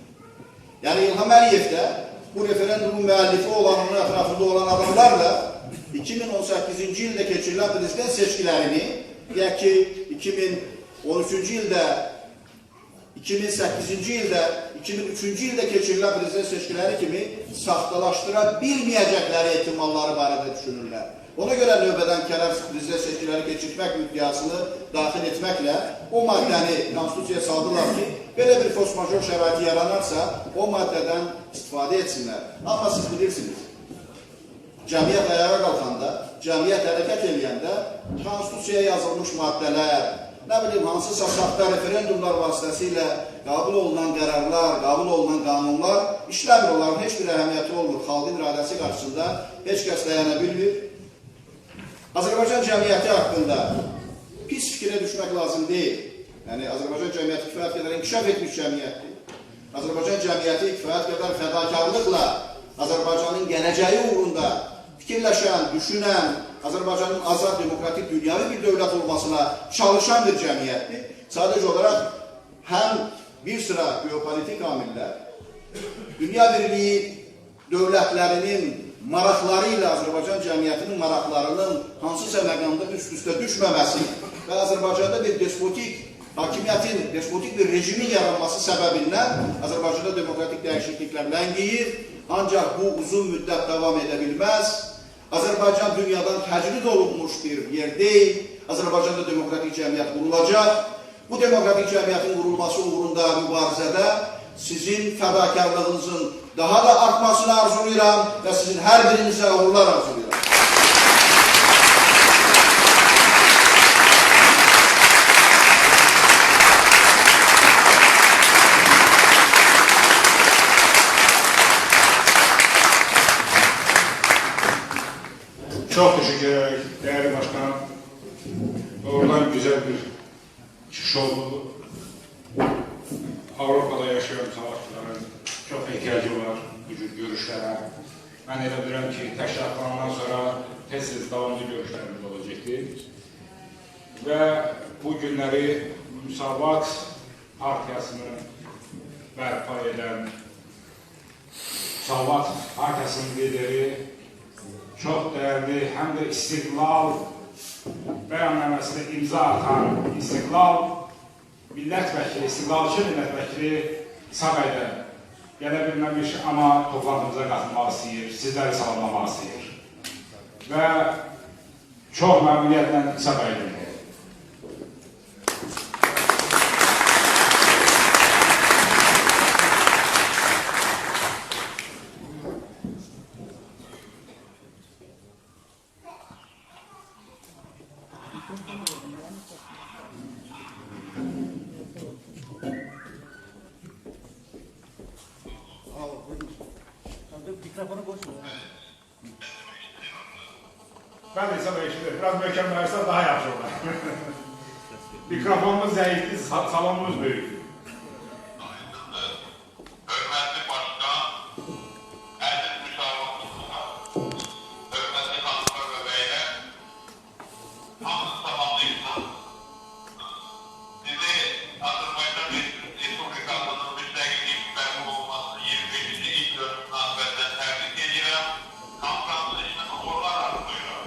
Yəni İlham Əliyev də bu referendumun müəllifi olan, onun ətrafında olan adamlarla 2018-ci ildə keçirilən prezident seçkilərini, deyək ki, 2013-cü ildə, 2008-ci ildə, 2003-cü ildə keçirilən prezident seçkiləri kimi saxtalaşdıra bilməyəcəkləri ehtimalları barədə düşünürlər. Ona görə növbədənkənar prezident seçkiləri keçirmək müddəasını daxil etməklə o maddəni konstitusiyaya saldılar ki, belə bir force-major şəraiti yaranarsa, o maddədən istifadə etsinlər. Amma siz bilirsiniz, cəmiyyət ayağa qalxanda, cəmiyyət hərəkət eləyəndə konstitusiyaya yazılmış maddələr, nə bilim, hansısa saxta referendumlar vasitəsilə qəbul olunan qərarlar, qəbul olunan qanunlar işləmir, onların heç bir əhəmiyyəti olmur. Xalqın iradəsi qarşısında heç kəs dayana bilmir. Azərbaycan cəmiyyəti haqqında pis fikrə düşmək lazım deyil. Yəni, Azərbaycan cəmiyyəti kifayət qədər inkişaf etmiş cəmiyyətdir. Azərbaycan cəmiyyəti kifayət qədər fədakarlıqla Azərbaycanın gələcəyi uğrunda fikirləşən, düşünən, Azərbaycanın azad, demokratik, dünyavi bir dövlət olmasına çalışan bir cəmiyyətdir. Sadəcə olaraq həm bir sıra geopolitik amillər, dünya birliyi dövlətlərinin maraqları ilə Azərbaycan cəmiyyətinin maraqlarının hansısa məqamda üst-üstə düşməməsi və Azərbaycanda bir despotik hakimiyyətin, despotik bir rejimin yaranması səbəbindən Azərbaycanda demokratik dəyişikliklər ləngiyir. Ancaq bu uzun müddət davam edə bilməz. Azərbaycan dünyadan təcrid olunmuş bir yer deyil. Azərbaycanda demokratik cəmiyyət qurulacaq. Bu demokratik cəmiyyətin qurulması uğrunda mübarizədə sizin fədakarlığınızın daha da artmasını arzulayıram və sizin hər birinizə uğurlar arzulayıram. Çok teşekkür ederim değerli başkanım. Oradan güzel bir çıkış oldu. Avrupa'da yaşayan savaşçıların çok ihtiyacı var bu cür görüşlere. Ben elə bilirəm ki, təşkilatlanandan sonra tez-tez davamlı görüşlərimiz olacaktır. Ve bu günləri Müsavat Partiyasını bərpa eden Müsavat Partiyasının lideri çok değerli hem de İstiklal bəyannaməsində imza atan İstiklal milletvəkili, İstiklalçı milletvəkili İsa bəy də gələ bilməmiş, amma toplantımıza qatılmaq istəyir, sizləri salamlamaq istəyir. Və çox məmnuniyyətlə İsa bəy dinləyir. Mikrofonu boş ver. Ben de İsa Bey şimdi biraz mükemmellerse daha yaxşı olur. Mikrofonumuz zəifdir, salonumuz büyük. Hörmətli başkan, əziz müsavatçılar, hörmətli xanımlar və bəylər, hamınızı salamlayırsam. Sizi Azərbaycan Respublikasının müstəqillik bərpa olmasının 25-ci ilk dönüm münasibətindən təbrik edirəm. Konferansın işinə uğurlar arzulayıram.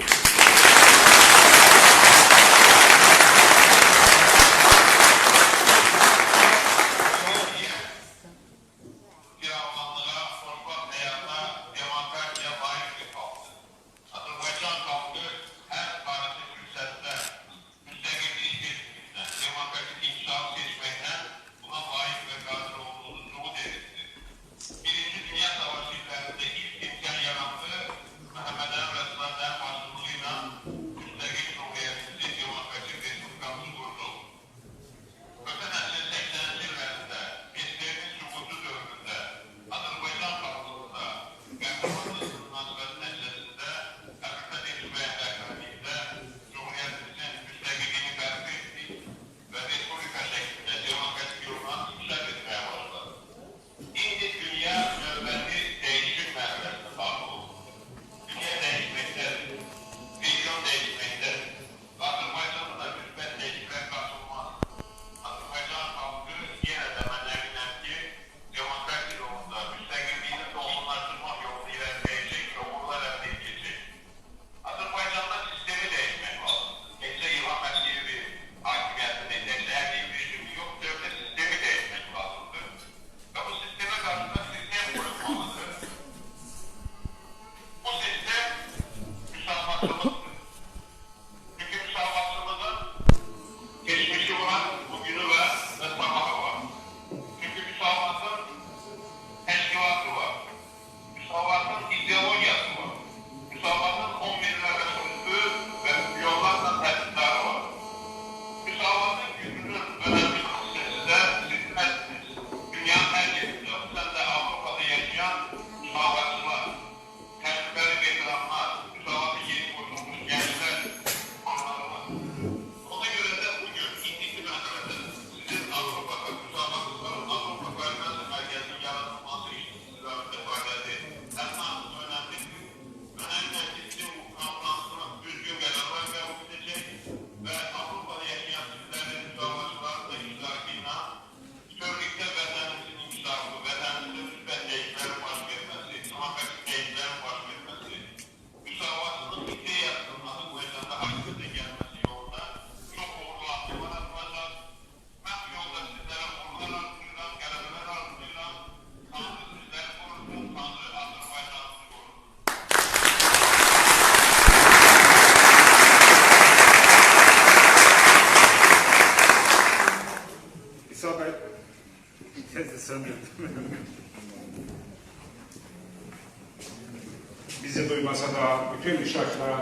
konferansımıza bütün iştirakçılara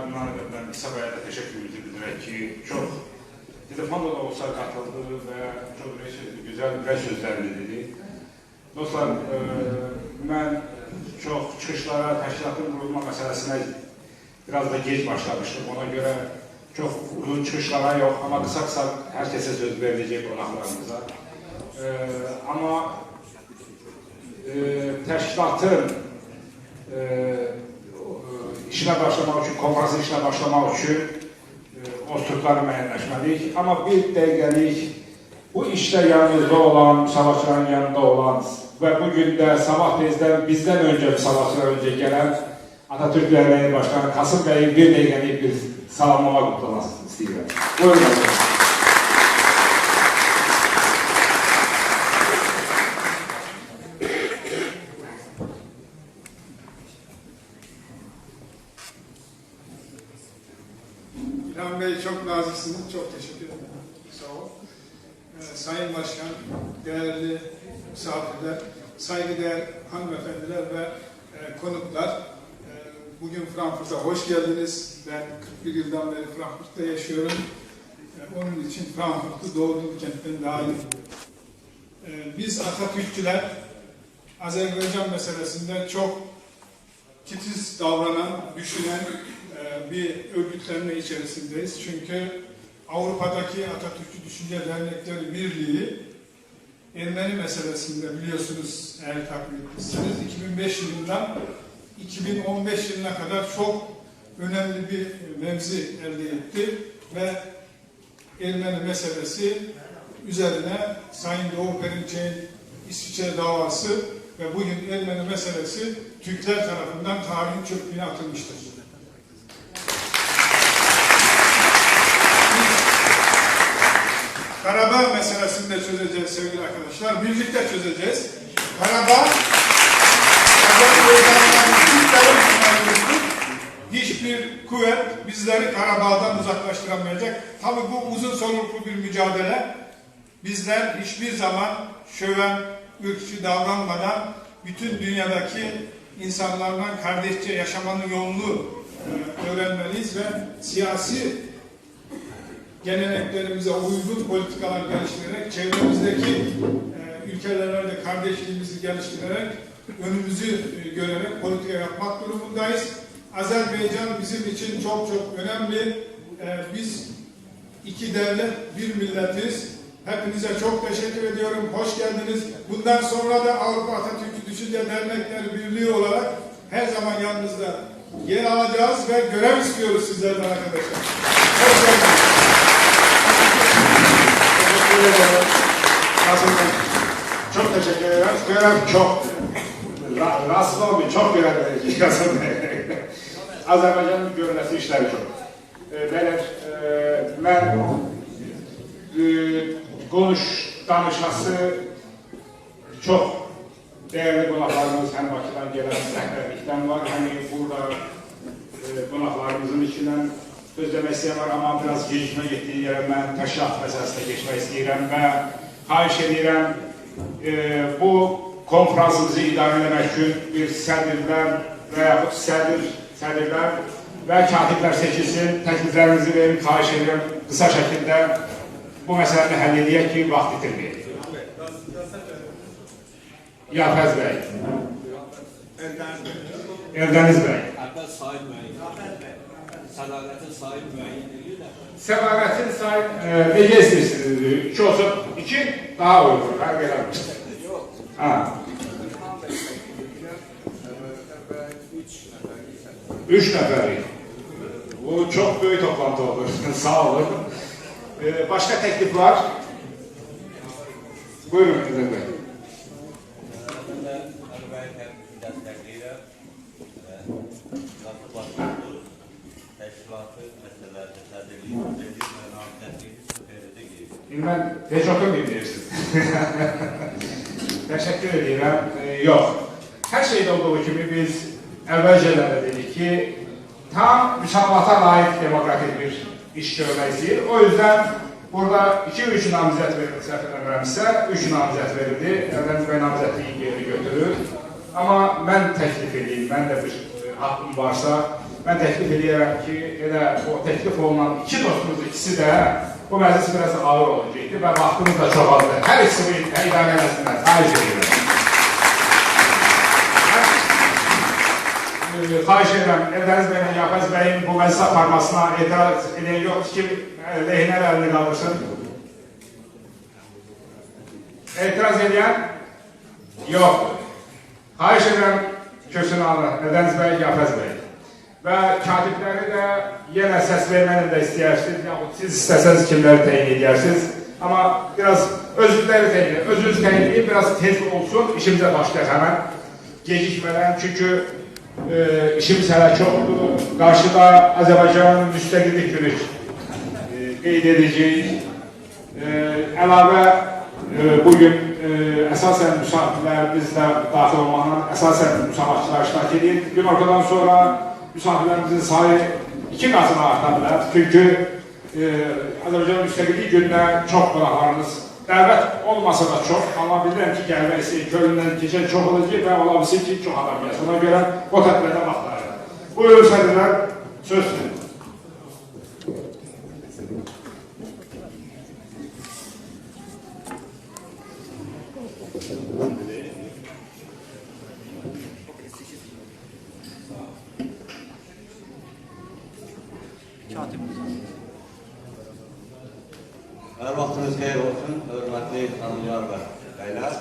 ben kısa veyahut da teşekkürümüzü bildirək ki, çox telefonla da olsa katıldı ve çok güzel sözlerini dedi. Dostlar, ben çok çıxışlara, təşkilatın qurulma məsələsinə biraz da gec başlamışdım. Ona göre çok uzun çıxışlara yok ama kısa herkese söz verilecek qonaqlarımıza. Ama təşkilatın işine başlamak için, konferansın işine başlamak için o sırtları müəyyənləşməliyik. Amma bir dəqiqəlik bu işdə yanınızda olan, müsavatçıların yanında olan ve bugün de sabah tezden bizden önce müsavatçılar önce gelen Atatürk Derneği Başkanı Kasım Bey'in bir dəqiqəlik bir salamlama kutlamasını istəyirəm. Buyurun. İlhan Bey çok naziksiniz, çok teşekkür ederim. Sağ ol. Sayın Başkan, değerli misafirler, saygıdeğer hanımefendiler ve konuklar, bugün Frankfurt'a hoş geldiniz. Ben 41 yıldan beri Frankfurt'ta yaşıyorum. Onun için Frankfurt'u doğduğum kentten daha iyi biliyorum. Biz Atatürkçüler, Azerbaycan meselesinde çok titiz davranan, düşünen bir örgütlenme içerisindeyiz. Çünkü Avrupa'daki Atatürkçü Düşünce Dernekleri Birliği Ermeni meselesinde biliyorsunuz eğer takip etmişsiniz 2005 yılından 2015 yılına kadar çok önemli bir mevzi elde etti ve Ermeni meselesi üzerine Sayın Doğu Perinçek'in İsviçre davası ve bugün Ermeni meselesi Türkler tarafından tarihin çöplüğüne atılmıştır. Karabağ meselesini de çözeceğiz sevgili arkadaşlar. Birlikte çözeceğiz. Karabağ, hiçbir kuvvet bizleri Karabağ'dan uzaklaştıramayacak. Tabii bu uzun soluklu bir mücadele. Bizler hiçbir zaman şöven, ırkçı davranmadan bütün dünyadaki insanlarla kardeşçe yaşamanın yolunu öğrenmeliyiz ve siyasi geleneklerimize uygun politikalar geliştirerek, çevremizdeki ülkelerle de kardeşliğimizi geliştirerek, önümüzü görerek politika yapmak durumundayız. Azerbaycan bizim için çok önemli. Biz iki devlet, bir milletiz. Hepinize çok teşekkür ediyorum. Hoş geldiniz. Bundan sonra da Avrupa Atatürkçü Düşünce Dernekleri Birliği olarak her zaman yanınızda yer alacağız ve görev istiyoruz sizlerden arkadaşlar. Hoş geldiniz. Çok teşekkür ederim. Görev çok. Rahatsız olmayın. Çok görev verici. Azerbaycan'ın görülmesi işleri çok. Ben danışması çok değerli qonaqlarımız hem Bakıdan gelen rəhbərlikdən var, hem burada qonaqlarımızın içindən söz demək istəyirəm ama biraz gecikmə getdiyi yerə mən təşkilat məsələsinə geçmək istəyirəm və xahiş edirəm bu konferansımızı idarə etmək üçün bir sədrlər və yaxud sədrlər və katiblər seçilsin, təkliflərinizi verin, xahiş edirəm qısa şəkildə bu məsələni həll edək ki, vaxt itirməyək. Yafəz bəy. Eldəniz bəy. Əvvəl sayın müəyyən. Sədaqətin sayın müəyyən edir də. Sədaqətin sayın necə istəyirsiniz? 2 olsun, 2 daha uygun. Fərq eləmiş. Ha. 3 nəfərik. Bu çox böyük toplantı olur. Sağ olun. Başka teklif var. Buyurun İzzət bəy. Ben heç oturmayayım deyirsiniz. Teşekkür edirəm. Yox. Hər şeydə olduğu kimi biz əvvəlcədən də dedik ki, tam müsavata layiq demokratik bir iş görmək istəyir. O yüzden burada 2-3 namizət verildi, səhv eləmirəmsə, 3 namizət verildi. Əvvəl bəy namizətliyi geri götürür. Amma mən təklif edeyim, mən də bir haqqım varsa, mən təklif edirəm ki, elə o təklif olunan iki dostumuz ikisi də bu məclis biraz ağır olacaqdı və vaxtımız da çox azdır. Hər ikisini idarə eləsinlər, xahiş edirəm. Xahiş edirəm, Eldəniz bəyin, Yafəz bəyin bu məclis aparmasına etiraz edən yoxdur ki, lehinə əlini qaldırsın. Etiraz edən yoxdur. Xahiş edirəm, kürsünü alın, Eldəniz bəy, Yafəz bəy. Və katibləri də yenə səs verməni də istəyirsiniz, yaxud siz istəsəniz kimləri təyin edirsiniz. Amma biraz özünüzləri təyin edin, özünüz təyin edin, biraz tez olsun, işimizə başlayaq həmən. Gecikmədən, çünki işimiz hələ çoxdur. Qarşıda Azərbaycanın müstəqillik günü qeyd edəcəyik. Əlavə bugün əsasən müsafirlərimiz də daxil olmaqla əsasən müsafirçilər iştirak edir. Günortadan sonra müsafirlərimizin sayı 2 qatına arta bilər. Çünki Azərbaycan müstəqillik gününə çox qonaqlarımız dəvət olmasa da çox, amma bilirəm ki, gəlmək istəyir, Kölündən keçən çox olacaq və ola bilsin ki, çox adam gəlsin. Ona görə o tədbirdə vaxtları. Buyurun sədrlər, söz verin. Hər vaxtınız xeyir olsun, hörmətli xanımlar və bəylər,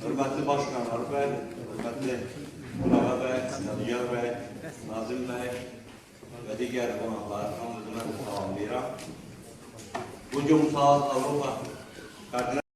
hörmətli baş məmur bəy, hörmətli Qulağa bəy, Yadigar bəy, Nazim bəy və digər qonaqlar hamınızı mən salamlayıram. Bugün saat Avropa